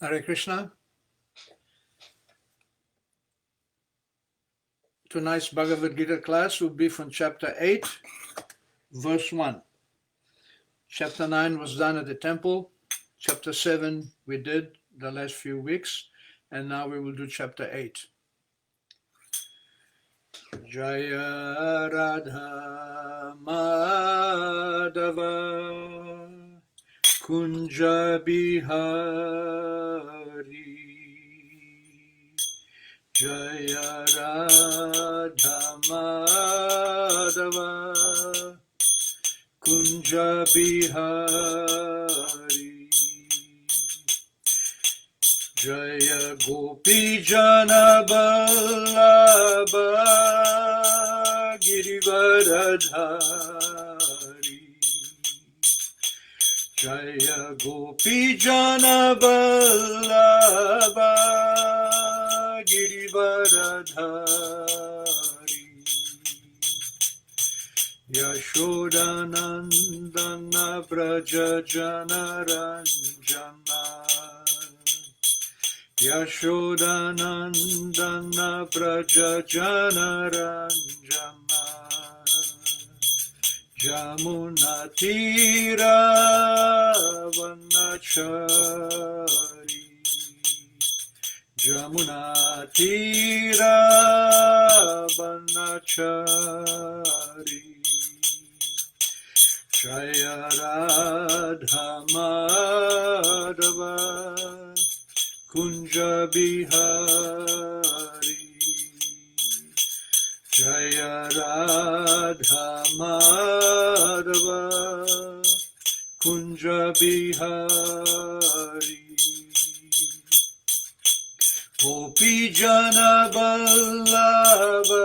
Hare Krishna. Tonight's Bhagavad Gita class will be from chapter 8, verse 1. Chapter 9 was done at the temple. Chapter 7 we did the last few weeks. And now we will do chapter 8. Jaya Radha Madhava Kunja Bihari Jaya Radha Madhava Kunja Bihari Jaya Gopi Jana Vallabha Girivaradhari Jaya Gopi Jana Vallabha Girivaradhari Yashodanandana Braja Jana Ranjana Yashodanandana Braja Jana Ranjana Jamuna Tira Vanachari Jamuna Tira Vanachari Jaya Radha Madhava Kunja Bihari Jaya Radha Madhava Kunja Bihari Gopi Jana Vallabha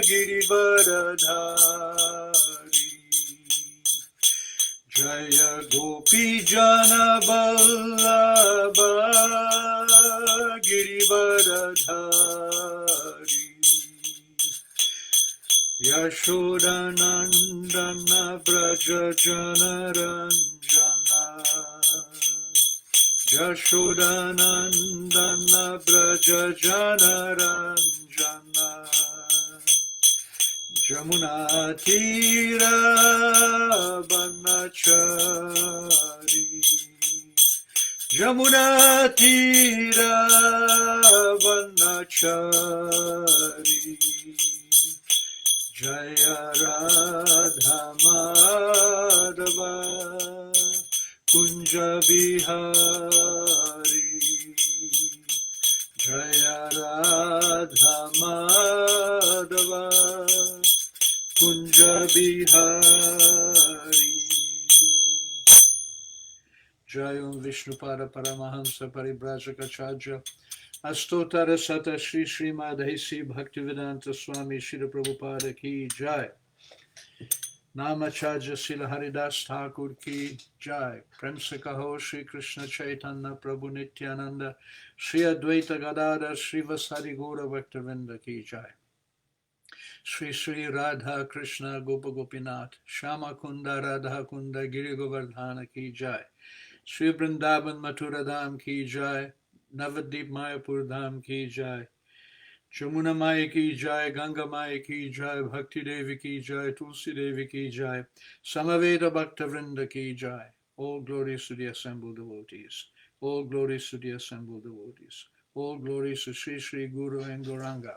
Girivaradhari Jaya Gopi Jana Vallabha Girivaradhari Yashodanandana Braja Jana Ranjana Yashodanandana Braja Jana Ranjana Jamuna Tira Vanachari Jamuna Tira Vanachari Jaya Radha Madhava Kunja Bihari Jaya Radha Madhava Kunja Bihari Jayam Vishnupada Paramahamsa Paribrajakachaja Astotara Sata Shri Srimadhesi Bhaktivedanta Swami Shri Prabhupada Ki Jai Namacharya Sila Haridas Thakur Ki Jai Prem Se Kaho Shri Krishna Chaitanya Prabhu Nityananda Shri Advaita Gadadhar Shri Vasari Gaura Bhaktivinoda Ki Jai Shri Shri Radha Krishna Gopa Gopinath Shama Kunda Radha Kunda Giri Govardhana Ki Jai Shri Vrindavan Mathura Dham Ki Jai Navadip Mayapur Dham Ki Jai Jamuna Maya Ki Jai Ganga Maya Ki Jai Bhakti Devi Ki Jai Tulsi Devi Ki Jai Samaveda Bhakta Vrinda Ki Jai. All glories to the assembled devotees. All glories to the assembled devotees. All glories to Sri Sri Guru and Gauranga.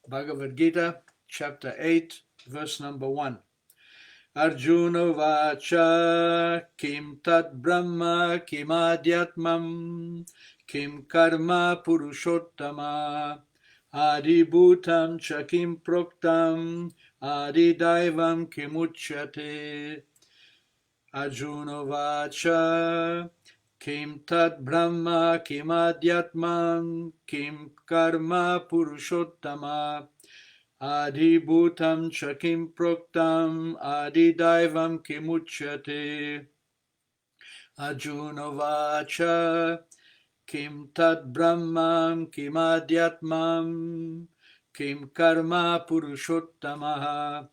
Bhagavad Gita, chapter 8, verse number 1. Arjuna Vacha Kim Tat Brahma Kim Adhyatmam Kim Karma Purushottama Adi Bhutam Chakim Proktam Adi Daivam Kimuchyate Arjuna Vacha Kim Tat Brahma Kim Adhyatmam Kim Karma Purushottama Adi Bhutam Chakim Proktam Adi Daivam Kimuchyate Arjuna Vacha Kim Tad Brahmam Kim Adhyatmam Kim Karma Purushottamaha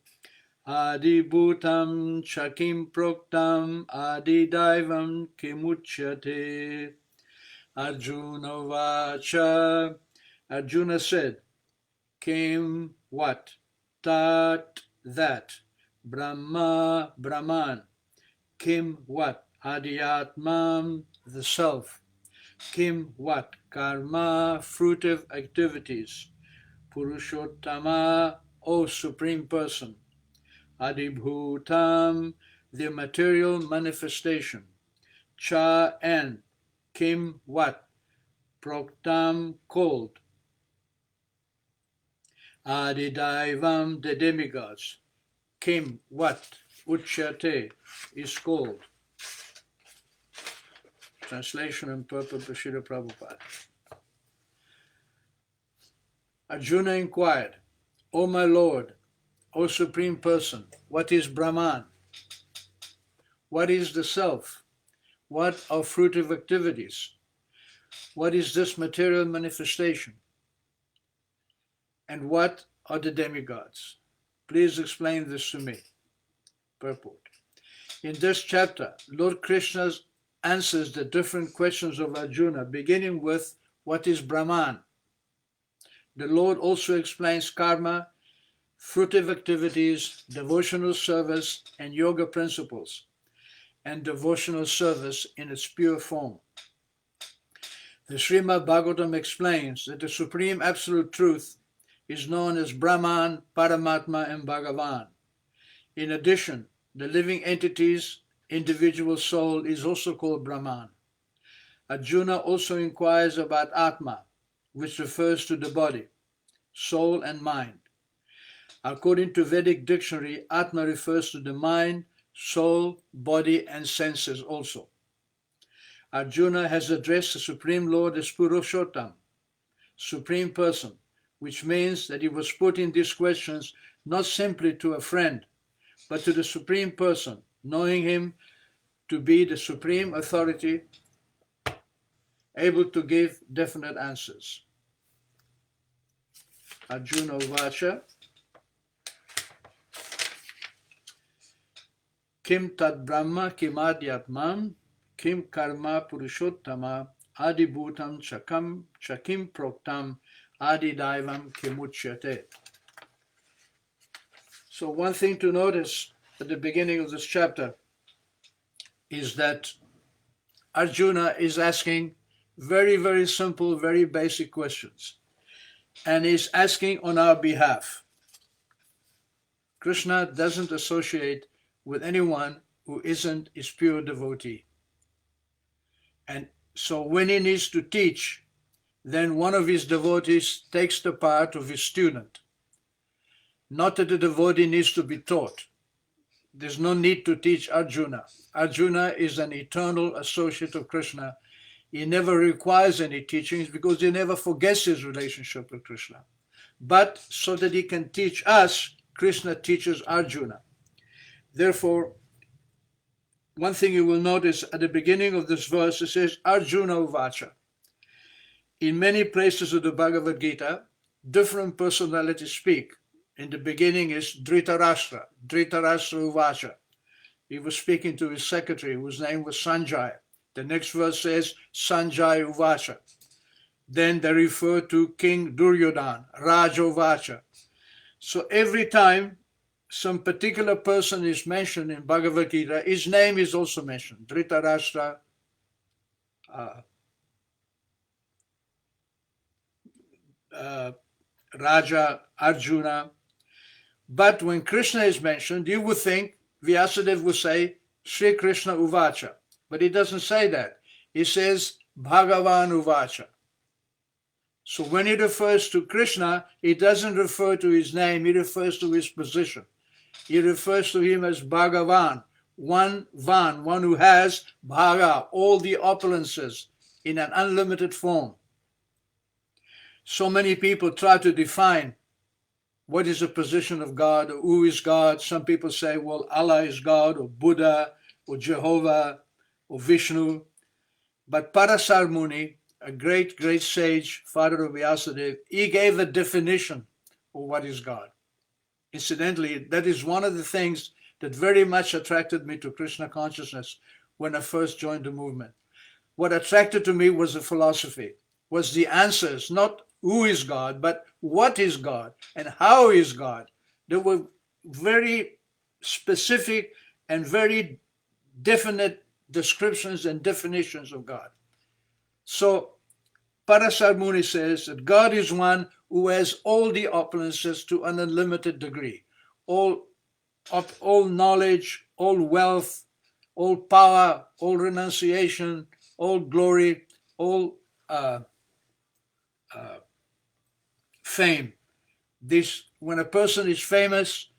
Adi bhutam chakim proktam adi daivam kimuchyate. Arjuna vacha. Arjuna said, Kim what? Tat that. Brahma Brahman. Kim what? Adhyatmam the self. Kim what? Karma fruitive activities. Purushottama, O Supreme Person. Adibhutam, the material manifestation. Cha and Kim what? Proktam called. Adidaivam the demigods. Kim what? Uchyate is called. Translation and purport by Srila Prabhupada. Arjuna inquired, O my Lord, O Supreme Person, what is Brahman? What is the self? What are fruitive activities? What is this material manifestation? And what are the demigods? Please explain this to me. Purport. In this chapter, Lord Krishna answers the different questions of Arjuna, beginning with what is Brahman. The Lord also explains karma, fruitive activities, devotional service, and yoga principles, and devotional service in its pure form. The Srimad Bhagavatam explains that the Supreme Absolute Truth is known as Brahman, Paramatma, and Bhagavan. In addition, the living entity's individual soul is also called Brahman. Arjuna also inquires about Atma, which refers to the body, soul, and mind. According to Vedic dictionary, Atma refers to the mind, soul, body, and senses also. Arjuna has addressed the Supreme Lord as Purushottam, Supreme Person, which means that he was putting these questions not simply to a friend, but to the Supreme Person, knowing him to be the supreme authority, able to give definite answers. Arjuna Vacha. Kim tad Brahma kim adhyatmam, kim karma purushottama, adi bhutam chakim proktam, adi daivam kimuchyate. So one thing to notice at the beginning of this chapter is that Arjuna is asking very, very simple, very basic questions, and is asking on our behalf. Krishna doesn't associate with anyone who isn't his pure devotee. And so when he needs to teach, then one of his devotees takes the part of his student. Not that the devotee needs to be taught. There's no need to teach Arjuna. Arjuna is an eternal associate of Krishna. He never requires any teachings because he never forgets his relationship with Krishna. But so that he can teach us, Krishna teaches Arjuna. Therefore, one thing you will notice at the beginning of this verse, it says, Arjuna Uvacha. In many places of the Bhagavad Gita, different personalities speak. In the beginning is Dhritarashtra Uvacha. He was speaking to his secretary, whose name was Sanjay. The next verse says, Sanjay Uvacha. Then they refer to King Duryodhan, Raja Uvacha. So every time some particular person is mentioned in Bhagavad Gita, his name is also mentioned. Dhritarashtra, Raja, Arjuna. But when Krishna is mentioned, you would think Vyasadeva would say Sri Krishna Uvacha. But he doesn't say that. He says Bhagavan Uvacha. So when he refers to Krishna, he doesn't refer to his name, he refers to his position. He refers to him as Bhagavan, one who has Bhaga, all the opulences in an unlimited form. So many people try to define what is the position of God, or who is God. Some people say, well, Allah is God, or Buddha, or Jehovah, or Vishnu. But Parasar Muni, a great, great sage, father of Vyasadeva, he gave a definition of what is God. Incidentally, that is one of the things that very much attracted me to Krishna consciousness when I first joined the movement. What attracted to me was the philosophy, was the answers, not who is God, but what is God and how is God. There were very specific and very definite descriptions and definitions of God. So Parasar Muni says that God is one who has all the opulences to an unlimited degree, all knowledge, all wealth, all power, all renunciation, all glory, all fame. When a person is famous,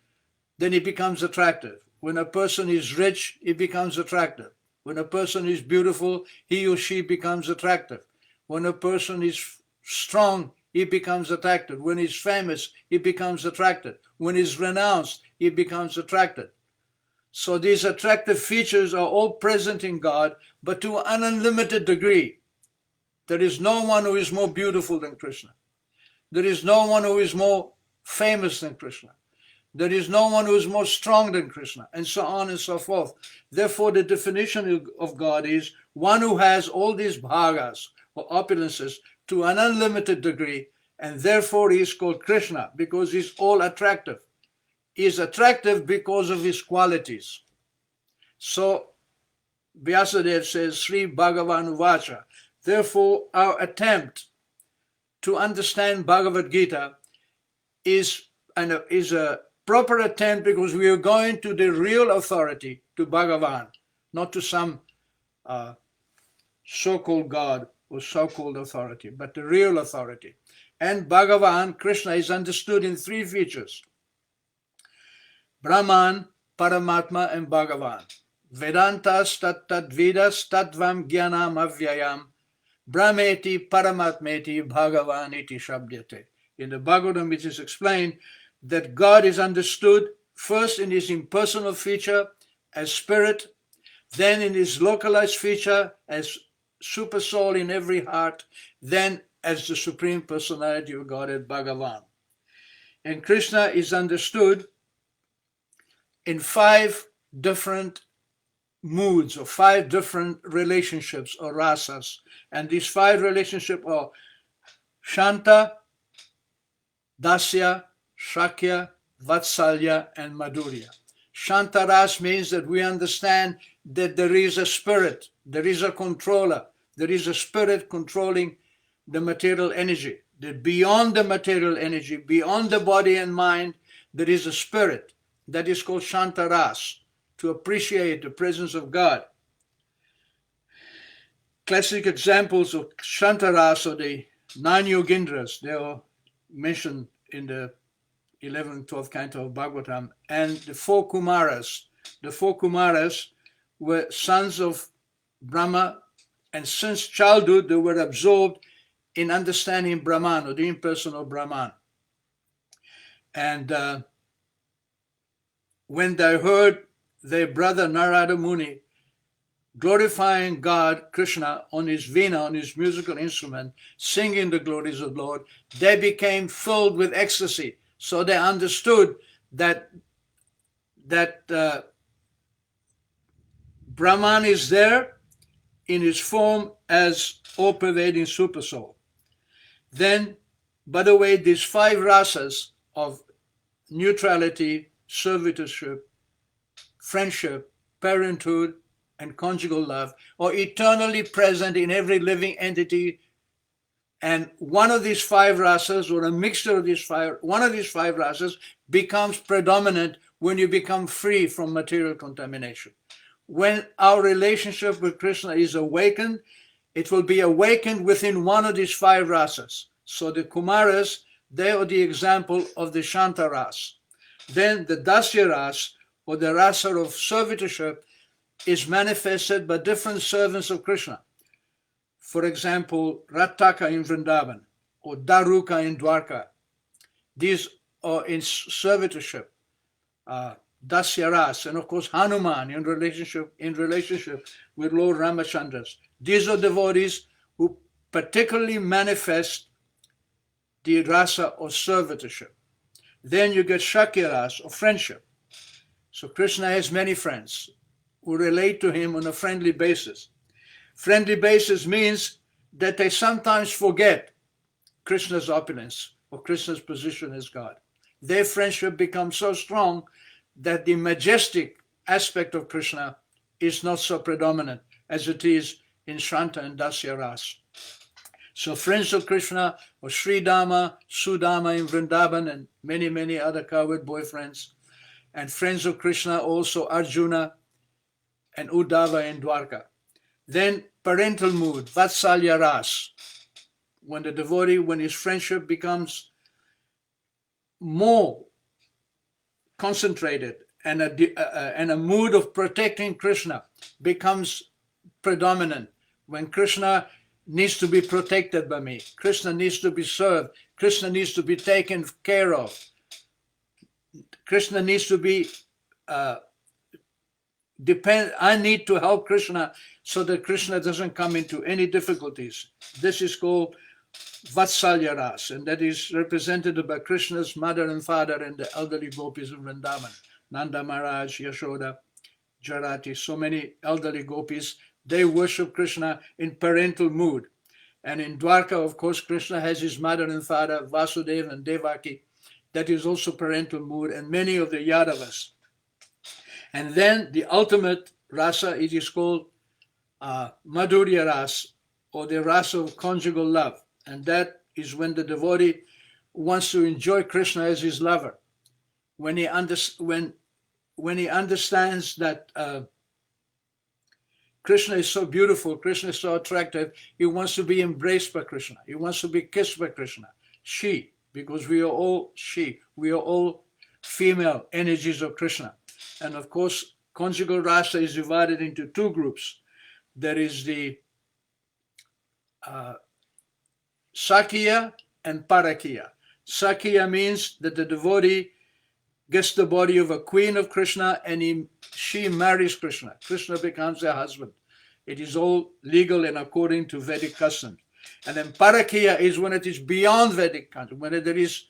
then he becomes attractive. When a person is rich, he becomes attractive. When a person is beautiful, he or she becomes attractive. When a person is strong, he becomes attractive. When he's famous, he becomes attractive. When he's renounced, he becomes attractive. So these attractive features are all present in God, but to an unlimited degree. There is no one who is more beautiful than Krishna. There is no one who is more famous than Krishna. There is no one who is more strong than Krishna, and so on and so forth. Therefore, the definition of God is one who has all these bhagas or opulences to an unlimited degree, and therefore he is called Krishna because he's all attractive. He is attractive because of his qualities. So Vyasadeva says, Sri Bhagavan Vacha. Therefore, our attempt to understand Bhagavad Gita is a proper attempt because we are going to the real authority, to Bhagavan, not to some so-called God or so-called authority, but the real authority. And Bhagavan, Krishna, is understood in three features: Brahman, Paramatma, and Bhagavan. Vedantas tat-tad-vidas tat-vam jnanam avyayam Brahmeti Paramatmeti Bhagavan iti shabdyate. In the Bhagavatam, it is explained that God is understood first in his impersonal feature as spirit, then in his localized feature as super soul in every heart, then as the supreme personality of Godhead, Bhagavan. And Krishna is understood in 5 different moods or 5 different relationships or rasas. And these 5 relationships are Shanta, Dasya, Shakya, Vatsalya, and Madhurya. Shantaras means that we understand that there is a spirit, there is a controller, there is a spirit controlling the material energy. That beyond the material energy, beyond the body and mind, there is a spirit that is called Shantaras, to appreciate the presence of God. Classic examples of Shantaras are the 9 Yogindras. They are mentioned in the 11th, 12th canto of Bhagavatam, and the 4 Kumaras. The 4 Kumaras were sons of Brahma, and since childhood they were absorbed in understanding Brahman, or the impersonal Brahman. And when they heard their brother Narada Muni glorifying God, Krishna, on his veena, on his musical instrument, singing the glories of the Lord, they became filled with ecstasy. So they understood that Brahman is there in his form as all-pervading supersoul. Then, by the way, these 5 rasas of neutrality, servitorship, friendship, parenthood, and conjugal love are eternally present in every living entity. And one of these 5 rasas, or a mixture of one of these 5 rasas becomes predominant when you become free from material contamination. When our relationship with Krishna is awakened, it will be awakened within one of these 5 rasas. So the Kumaras, they are the example of the Shanta ras. Then the Dasya ras, or the rasa of servitorship, is manifested by different servants of Krishna. For example, Rataka in Vrindavan, or Daruka in Dwarka. These are in servitorship, Dasya ras, and of course Hanuman in relationship with Lord Ramachandras. These are devotees who particularly manifest the rasa of servitorship. Then you get Shakya Rasa, or friendship. So Krishna has many friends who relate to him on a friendly basis. Friendly basis means that they sometimes forget Krishna's opulence or Krishna's position as God. Their friendship becomes so strong that the majestic aspect of Krishna is not so predominant as it is in Shranta and Dasya Ras. So friends of Krishna, or Sri Dama, Sudama in Vrindavan, and many, many other cowherd boyfriends, and friends of Krishna also Arjuna and Uddhava in Dwarka. Then parental mood, Vatsalya Ras, when the devotee, when his friendship becomes more concentrated and a mood of protecting Krishna becomes predominant, when Krishna needs to be protected by me, Krishna needs to be served, Krishna needs to be taken care of, Krishna needs to be I need to help Krishna so that Krishna doesn't come into any difficulties. This is called Vatsalya Ras, and that is represented by Krishna's mother and father and the elderly gopis of Vrindavan. Nanda Maharaj, Yashoda, Jarati, so many elderly gopis, they worship Krishna in parental mood. And in Dwarka, of course, Krishna has his mother and father, Vasudeva and Devaki. That is also parental mood, and many of the Yadavas. And then the ultimate rasa, it is called Madhurya Ras, or the rasa of conjugal love. And that is when the devotee wants to enjoy Krishna as his lover. When he understands that Krishna is so beautiful, Krishna is so attractive, he wants to be embraced by Krishna. He wants to be kissed by Krishna. She, because we are all she. We are all female energies of Krishna. And of course, conjugal rasa is divided into two groups. There is the Sakya and Parakya. Sakya means that the devotee gets the body of a queen of Krishna and she marries Krishna. Krishna becomes her husband. It is all legal and according to Vedic custom. And then Parakya is when it is beyond Vedic custom, when there is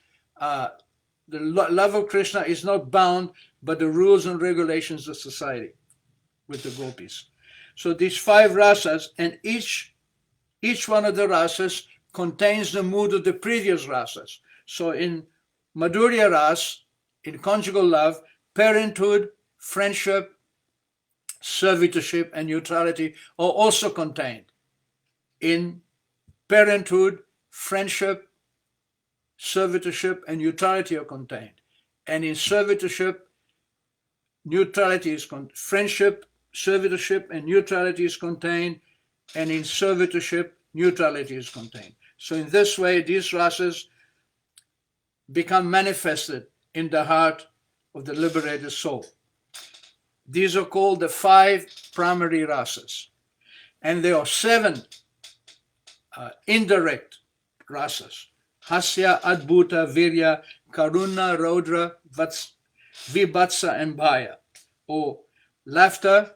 the love of Krishna is not bound by the rules and regulations of society with the gopis. So these 5 rasas, and each one of the rasas contains the mood of the previous rasas. So in Madhurya Ras, in conjugal love, parenthood, friendship, servitorship, and neutrality are also contained. In parenthood, friendship, servitorship, and neutrality are contained. And in servitorship, neutrality is friendship, servitorship, and neutrality is contained. And in servitorship, neutrality is contained. So in this way, these rasas become manifested in the heart of the liberated soul. These are called the 5 primary rasas. And there are 7 indirect rasas. Hasya, Adbhuta, Virya, Karuna, Raudra, Vibhatsa, and Bhaya. Or laughter,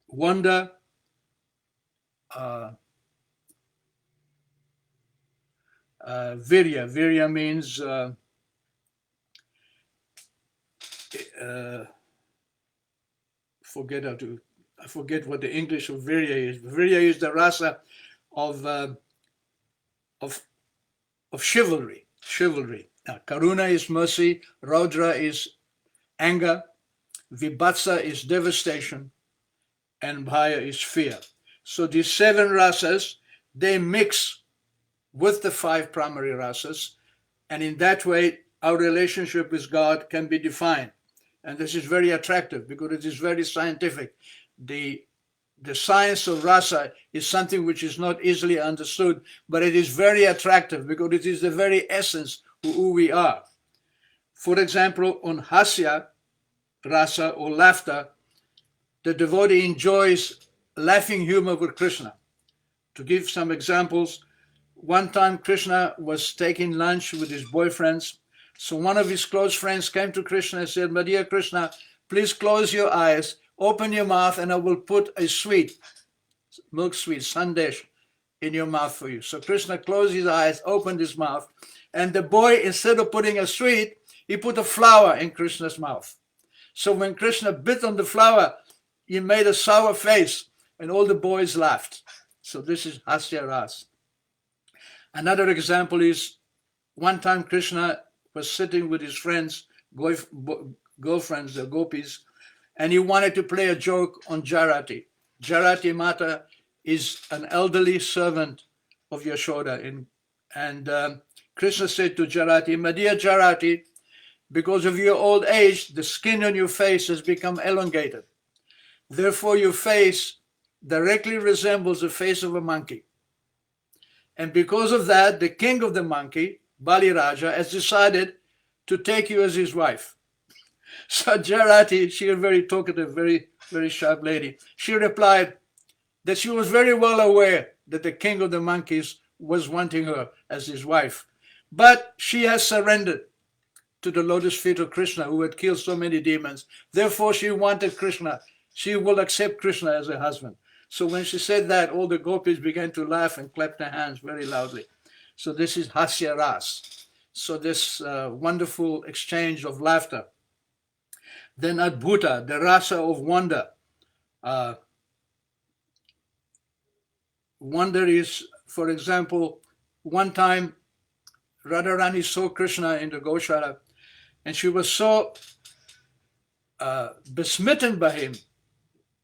wonder, Virya. Virya means I forget what the English of Virya is. Virya is the rasa of chivalry. Now, Karuna is mercy, Raudra is anger, Vibhatsa is devastation, and Bhaya is fear. So these 7 rasas, they mix with the 5 primary rasas, and in that way, our relationship with God can be defined. And this is very attractive because it is very scientific. The science of rasa is something which is not easily understood, but it is very attractive because it is the very essence of who we are. For example, on hasya rasa or laughter, the devotee enjoys laughing humor with Krishna. To give some examples, one time Krishna was taking lunch with his boyfriends. So one of his close friends came to Krishna and said, "My dear Krishna, please close your eyes, open your mouth, and I will put a sweet, milk sweet, sandesh in your mouth for you." So Krishna closed his eyes, opened his mouth, And the boy, instead of putting a sweet, he put a flower in Krishna's mouth. So when Krishna bit on the flower, he made a sour face, and all the boys laughed. So this is Hasya Ras. Another example is, one time Krishna was sitting with his friends, girlfriends, the gopis, and he wanted to play a joke on Jarati. Jarati Mata is an elderly servant of Yashoda. And Krishna said to Jarati, "My dear Jarati, because of your old age, the skin on your face has become elongated. Therefore, your face directly resembles the face of a monkey. And because of that, the king of the monkey, Bali Raja, has decided to take you as his wife." So Jarati, she a very talkative, very, very sharp lady, she replied that she was very well aware that the king of the monkeys was wanting her as his wife. But she has surrendered to the lotus feet of Krishna, who had killed so many demons. Therefore, she wanted Krishna. She will accept Krishna as her husband. So when she said that, all the gopis began to laugh and clap their hands very loudly. So this is Hasya Ras. So this wonderful exchange of laughter. Then Adbhuta, the rasa of wonder. Wonder is, for example, one time Radharani saw Krishna in the Goshala, and she was so besmitten by him,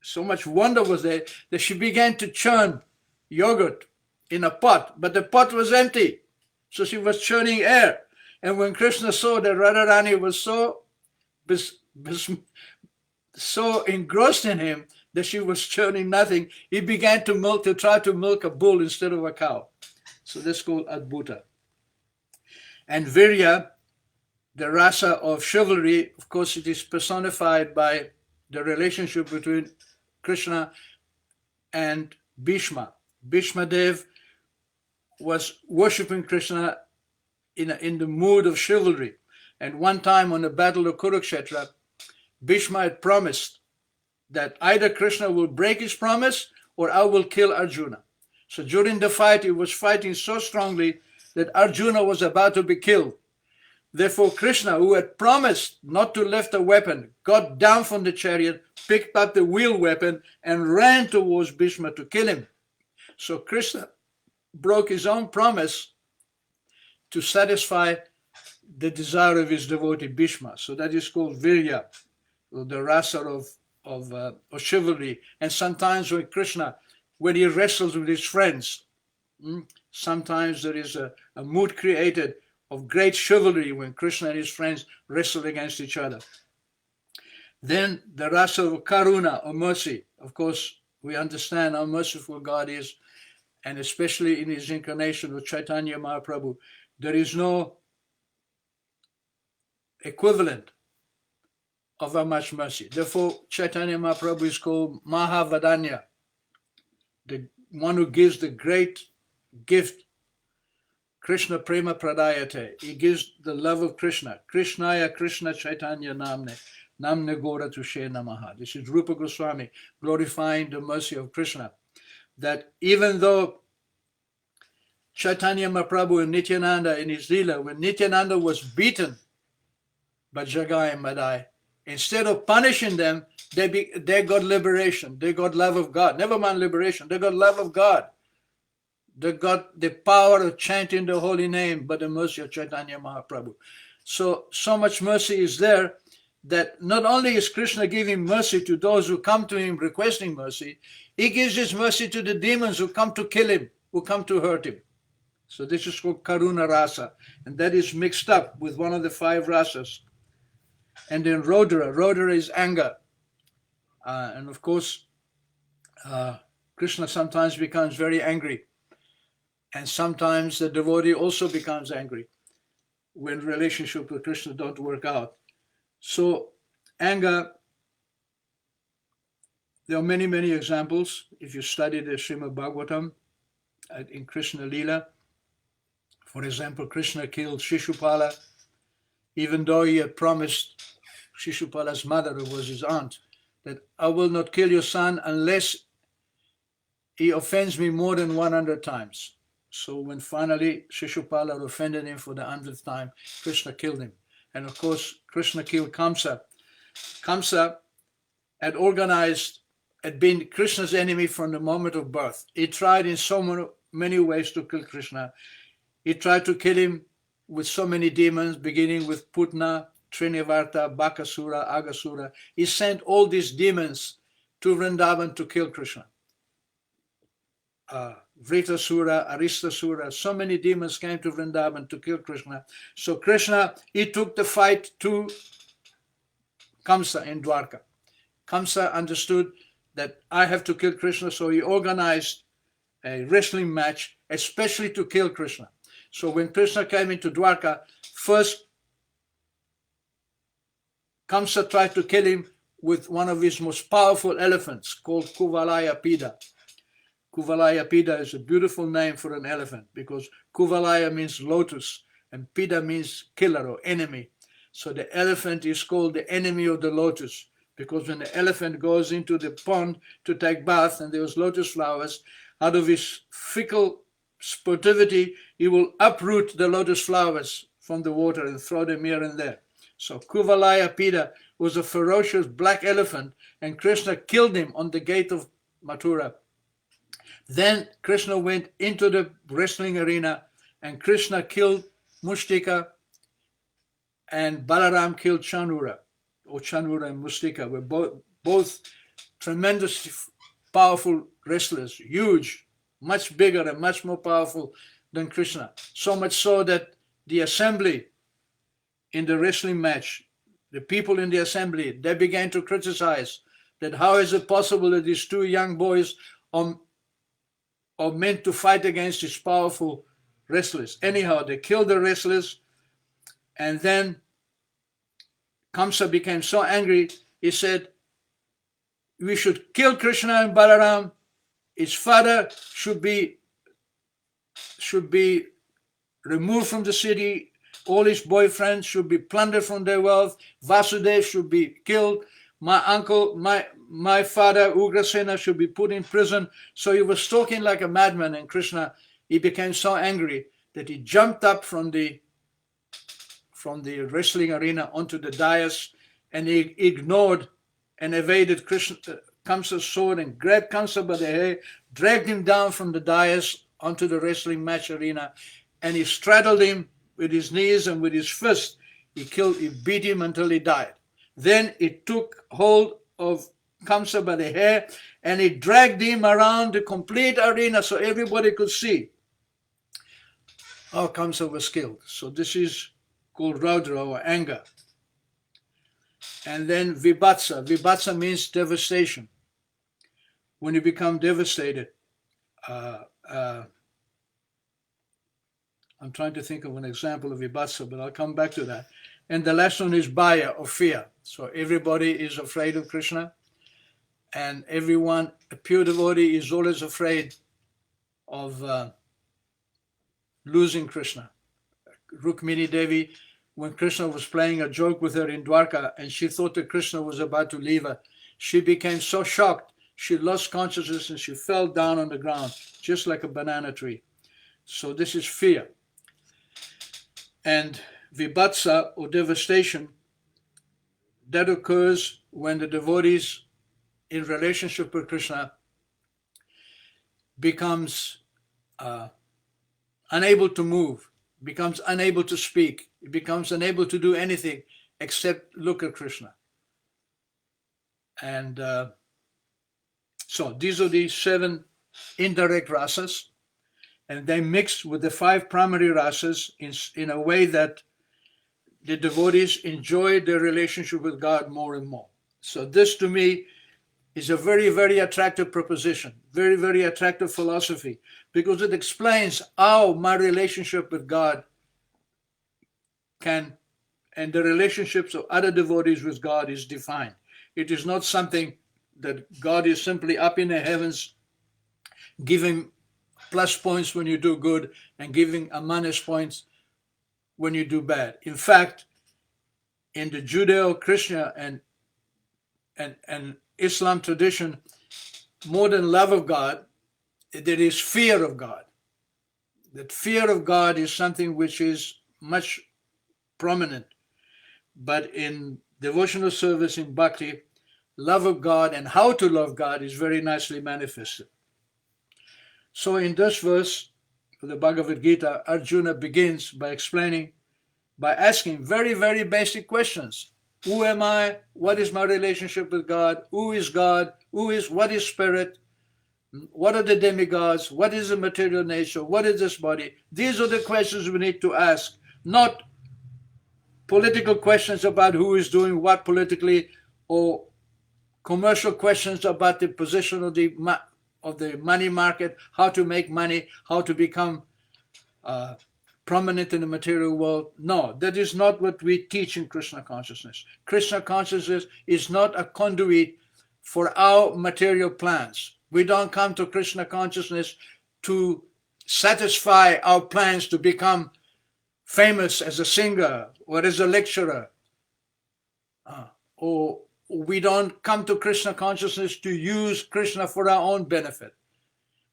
so much wonder was there, that she began to churn yogurt in a pot, but the pot was empty. So she was churning air. And when Krishna saw that Radharani was so engrossed in him that she was churning nothing, he began to try to milk a bull instead of a cow. So that's called Adbhuta. And Virya, the rasa of chivalry, of course, it is personified by the relationship between Krishna and Bhishma. Bhishma Dev was worshipping Krishna in the mood of chivalry. And one time on the battle of Kurukshetra, Bhishma had promised that either Krishna will break his promise or I will kill Arjuna. So during the fight, he was fighting so strongly that Arjuna was about to be killed. Therefore, Krishna, who had promised not to lift a weapon, got down from the chariot, picked up the wheel weapon, and ran towards Bhishma to kill him. So Krishna broke his own promise to satisfy the desire of his devotee Bhishma. So that is called Virya, the rasa of chivalry. And sometimes when Krishna, when he wrestles with his friends, sometimes there is a mood created of great chivalry when Krishna and his friends wrestle against each other. Then the rasa of karuna, or mercy. Of course, we understand how merciful God is, and especially in his incarnation with Chaitanya Mahaprabhu, there is no equivalent of how much mercy. Therefore, Chaitanya Mahaprabhu is called Mahavadanya, the one who gives the great gift, Krishna Prema Pradayate. He gives the love of Krishna. Krishnaya Krishna Chaitanya Namne, Namne Gora Tushe Namaha. This is Rupa Goswami glorifying the mercy of Krishna. That even though Chaitanya Mahaprabhu and Nityananda in his Leela, when Nityananda was beaten by Jagai and Madai, instead of punishing them, they got liberation. They got love of God. Never mind liberation. They got love of God. They got the power of chanting the holy name by the mercy of Chaitanya Mahaprabhu. So much mercy is there that not only is Krishna giving mercy to those who come to him requesting mercy, he gives his mercy to the demons who come to kill him, who come to hurt him. So this is called Karuna Rasa, and that is mixed up with one of the 5 rasas. And then Rodra is anger. And of course, Krishna sometimes becomes very angry. And sometimes the devotee also becomes angry when relationship with Krishna don't work out. So anger, there are many, many examples. If you study the Srimad Bhagavatam in Krishna Leela, for example, Krishna killed Shishupala, even though he had promised Shishupala's mother, who was his aunt, that I will not kill your son unless he offends me more than 100 times. So when finally Shishupala offended him for the 100th time, Krishna killed him. And of course, Krishna killed Kamsa. Kamsa had been Krishna's enemy from the moment of birth. He tried in so many ways to kill Krishna. He tried to kill him with so many demons, beginning with Putna, Trinivarta, Bakasura, Agasura. He sent all these demons to Vrindavan to kill Krishna. Vritasura, Aristasura, so many demons came to Vrindavan to kill Krishna. So Krishna, he took the fight to Kamsa in Dwarka. Kamsa understood that I have to kill Krishna, so he organized a wrestling match, especially to kill Krishna. So when Krishna came into Dwarka, first Kamsa tried to kill him with one of his most powerful elephants called Kuvalaya Pida. Kuvalaya Pida is a beautiful name for an elephant because Kuvalaya means lotus and Pida means killer or enemy. So the elephant is called the enemy of the lotus because when the elephant goes into the pond to take bath and there's lotus flowers, out of his fickle sportivity, he will uproot the lotus flowers from the water and throw them here and there. So Kuvalaya Pida was a ferocious black elephant and Krishna killed him on the gate of Mathura. Then Krishna went into the wrestling arena and Krishna killed Mushtika and Balaram killed Chanura, or Chanura and Mustika were both tremendously powerful wrestlers, huge, much bigger and much more powerful than Krishna. So much so that the assembly in the wrestling match, the people in the assembly, they began to criticize that how is it possible that these two young boys are meant to fight against these powerful wrestlers. Anyhow, they killed the wrestlers, and then Kamsa became so angry, he said, we should kill Krishna and Balaram. His father should be removed from the city. All his boyfriends should be plundered from their wealth. Vasudev should be killed. My uncle, my father, Ugrasena, should be put in prison. So he was talking like a madman, and Krishna, he became so angry that he jumped up from the wrestling arena onto the dais, and he ignored and evaded Kamsa's sword and grabbed Kamsa by the hair, dragged him down from the dais onto the wrestling match arena, and he straddled him with his knees and with his fist. He beat him until he died. Then he took hold of Kamsa by the hair and he dragged him around the complete arena so everybody could see how Kamsa was killed. So this is called Raudra, or anger. And then Vibhatsa. Vibhatsa means devastation. When you become devastated, I'm trying to think of an example of Vibhatsa, but I'll come back to that. And the last one is Bhaya, or fear. So everybody is afraid of Krishna, and everyone, a pure devotee, is always afraid of losing Krishna. Rukmini Devi, when Krishna was playing a joke with her in Dwarka and she thought that Krishna was about to leave her, she became so shocked, she lost consciousness and she fell down on the ground, just like a banana tree. So this is fear. And Vibhatsa, or devastation, that occurs when the devotees in relationship with Krishna becomes unable to move, becomes unable to speak, becomes unable to do anything except look at Krishna. And so these are the 7 indirect rasas, and they mix with the 5 primary rasas in a way that the devotees enjoy their relationship with God more and more. So this to me is a very, very attractive proposition, very, very attractive philosophy, because it explains how my relationship with God can, and the relationships of other devotees with God is defined. It is not something that God is simply up in the heavens giving plus points when you do good and giving a minus points when you do bad. In fact, in the Judeo-Christian and Islam tradition, more than love of God, there is fear of God. that fear of God is something which is much prominent, but in devotional service in Bhakti, love of God and how to love God is very nicely manifested. So in this verse of the Bhagavad Gita, Arjuna begins by asking very, very basic questions. Who am I? What is my relationship with God? Who is God? What is spirit? What are the demigods? What is the material nature? What is this body? These are the questions we need to ask, not political questions about who is doing what politically, or commercial questions about the position of the money market, how to make money, how to become prominent in the material world. No, that is not what we teach in Krishna consciousness. Krishna consciousness is not a conduit for our material plans. We don't come to Krishna consciousness to satisfy our plans to become famous as a singer or as a lecturer. Or we don't come to Krishna consciousness to use Krishna for our own benefit.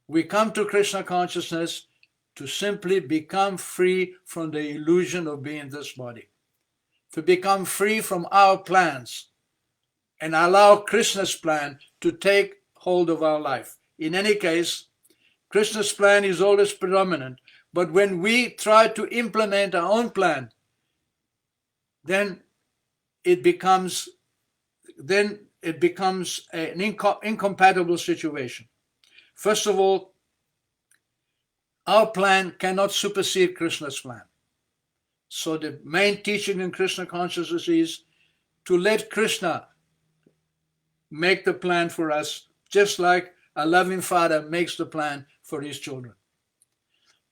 We come to Krishna consciousness to simply become free from the illusion of being this body, to become free from our plans and allow Krishna's plan to take hold of our life. In any case, Krishna's plan is always predominant, but when we try to implement our own plan, then it becomes an incompatible situation. First of all, our plan cannot supersede Krishna's plan. So the main teaching in Krishna consciousness is to let Krishna make the plan for us, just like a loving father makes the plan for his children.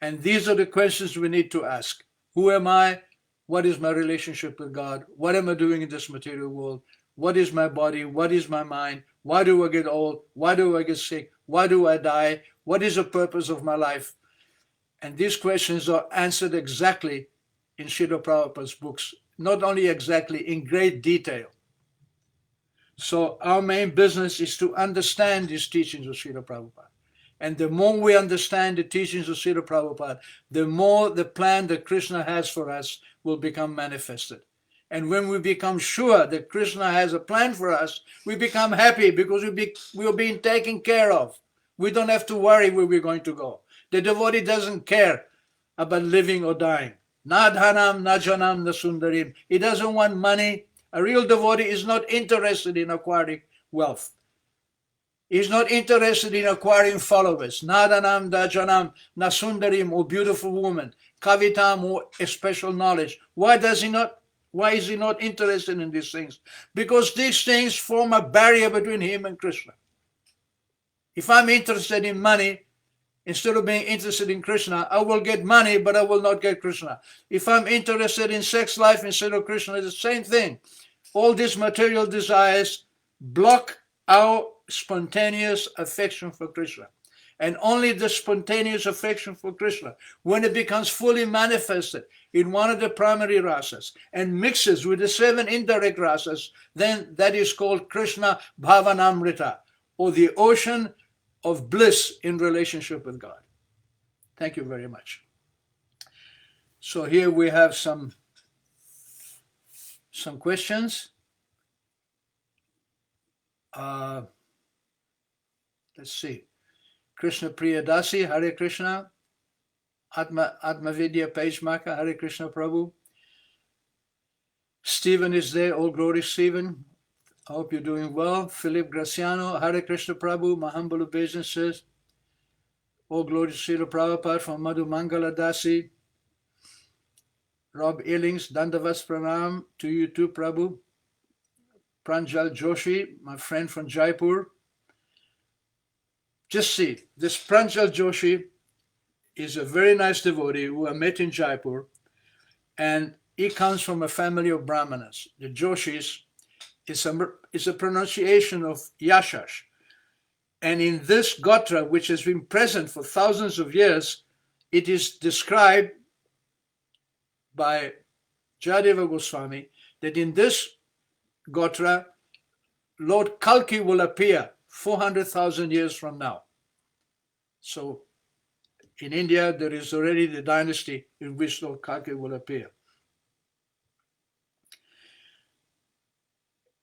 And these are the questions we need to ask. Who am I? What is my relationship with God? What am I doing in this material world? What is my body? What is my mind? Why do I get old? Why do I get sick? Why do I die? What is the purpose of my life? And these questions are answered exactly in Srila Prabhupada's books, not only exactly, in great detail. So our main business is to understand these teachings of Srila Prabhupada. And the more we understand the teachings of Srila Prabhupada, the more the plan that Krishna has for us will become manifested. And when we become sure that Krishna has a plan for us, we become happy because we are being taken care of. We don't have to worry where we're going to go. The devotee doesn't care about living or dying. Na dhanam, na janam, na sundarim. He doesn't want money. A real devotee is not interested in acquiring wealth. He's not interested in acquiring followers. Na dhanam, na janam, na sundarim, or beautiful woman. Kavitam, or a special knowledge. Why is he not interested in these things? Because these things form a barrier between him and Krishna. If I'm interested in money, instead of being interested in Krishna, I will get money, but I will not get Krishna. If I'm interested in sex life instead of Krishna, it's the same thing. All these material desires block our spontaneous affection for Krishna. And only the spontaneous affection for Krishna, when it becomes fully manifested in one of the primary rasas and mixes with the 7 indirect rasas, then that is called Krishna Bhavanamrita, or the ocean of bliss in relationship with God. Thank you very much. So here we have some questions. Let's see. Krishna Priyadasi, Hare Krishna. Atma Vidya Pejmaka, Hare Krishna Prabhu. Stephen is there, all glory Stephen. I hope you're doing well. Philip Graciano, Hare Krishna Prabhu, my humble obeisances. All glory to Srila Prabhupada from Madhu Mangala Dasi. Rob Illings, Dandavas Pranam to you too, Prabhu. Pranjal Joshi, my friend from Jaipur. Just see, this Pranjal Joshi is a very nice devotee who I met in Jaipur, and he comes from a family of Brahmanas. The Joshis is a pronunciation of Yashash. And in this Gotra, which has been present for thousands of years, it is described by Jayadeva Goswami that in this Gotra, Lord Kalki will appear 400,000 years from now. So In India, there is already the dynasty in which Lord Kalki will appear.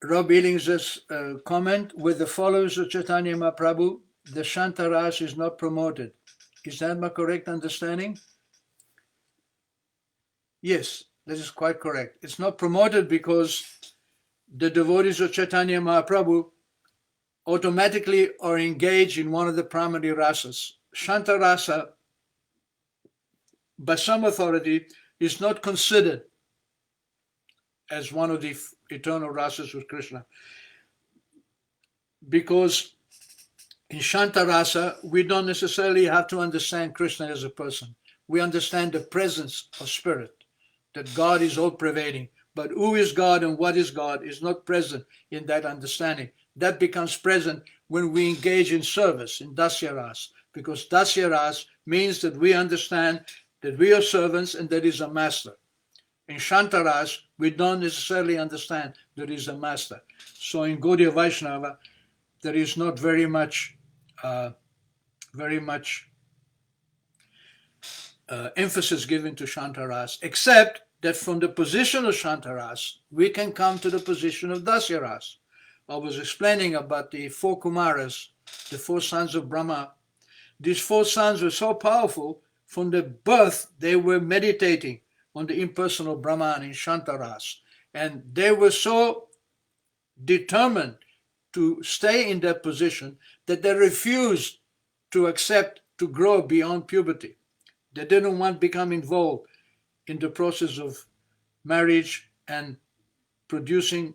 Rob Ealing's comment, with the followers of Chaitanya Mahaprabhu, the Shantaras is not promoted. Is that my correct understanding? Yes, that is quite correct. It's not promoted because the devotees of Chaitanya Mahaprabhu automatically are engaged in one of the primary rasas. Shantarasa, by some authority, is not considered as one of the eternal rasas with Krishna, because in Shantarasa, we don't necessarily have to understand Krishna as a person. We understand the presence of spirit, that God is all-pervading. But who is God and what is God is not present in that understanding. That becomes present when we engage in service, in Dasyaras, because Dasyaras means that we understand that we are servants and there is a master. In Shantaras, we don't necessarily understand there is a master. So in Gaudiya Vaishnava, there is not very much emphasis given to Shantaras, except that from the position of Shantaras, we can come to the position of Dasyaras. I was explaining about the 4 Kumaras, the 4 sons of Brahma. These 4 sons were so powerful, from the birth they were meditating on the impersonal Brahman in Shantaras. And they were so determined to stay in that position that they refused to accept to grow beyond puberty. They didn't want to become involved in the process of marriage and producing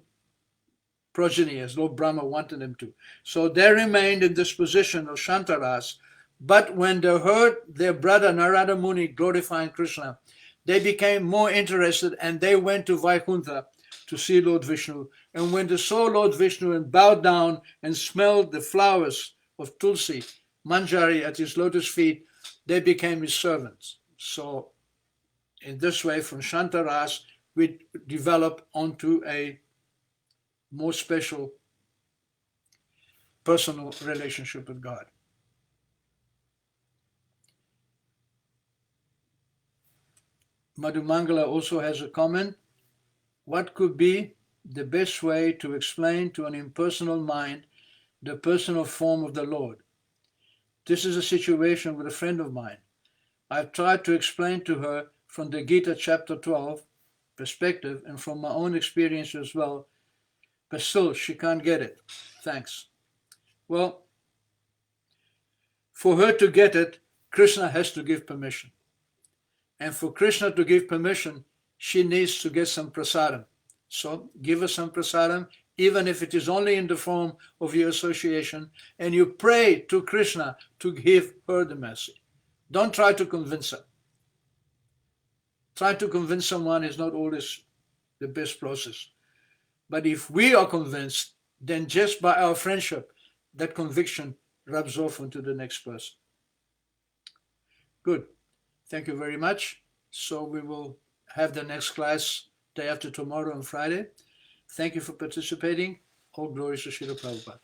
progeny as Lord Brahma wanted them to. So they remained in this position of Shantaras, but when they heard their brother Narada Muni glorifying Krishna, they became more interested and they went to Vaikuntha to see Lord Vishnu. And when they saw Lord Vishnu and bowed down and smelled the flowers of Tulsi, Manjari at his lotus feet, they became his servants. So in this way, from Shantaras, we develop onto a more special personal relationship with God. Madhumangala also has a comment. What could be the best way to explain to an impersonal mind the personal form of the Lord? This is a situation with a friend of mine. I've tried to explain to her from the Gita chapter 12 perspective and from my own experience as well, but still she can't get it. Thanks. Well, for her to get it, Krishna has to give permission. And for Krishna to give permission, she needs to get some prasadam. So give her some prasadam, even if it is only in the form of your association, and you pray to Krishna to give her the mercy. Don't try to convince her. Trying to convince someone is not always the best process. But if we are convinced, then just by our friendship, that conviction rubs off onto the next person. Good. Thank you very much. So we will have the next class day after tomorrow on Friday. Thank you for participating. All glories to Srila Prabhupada.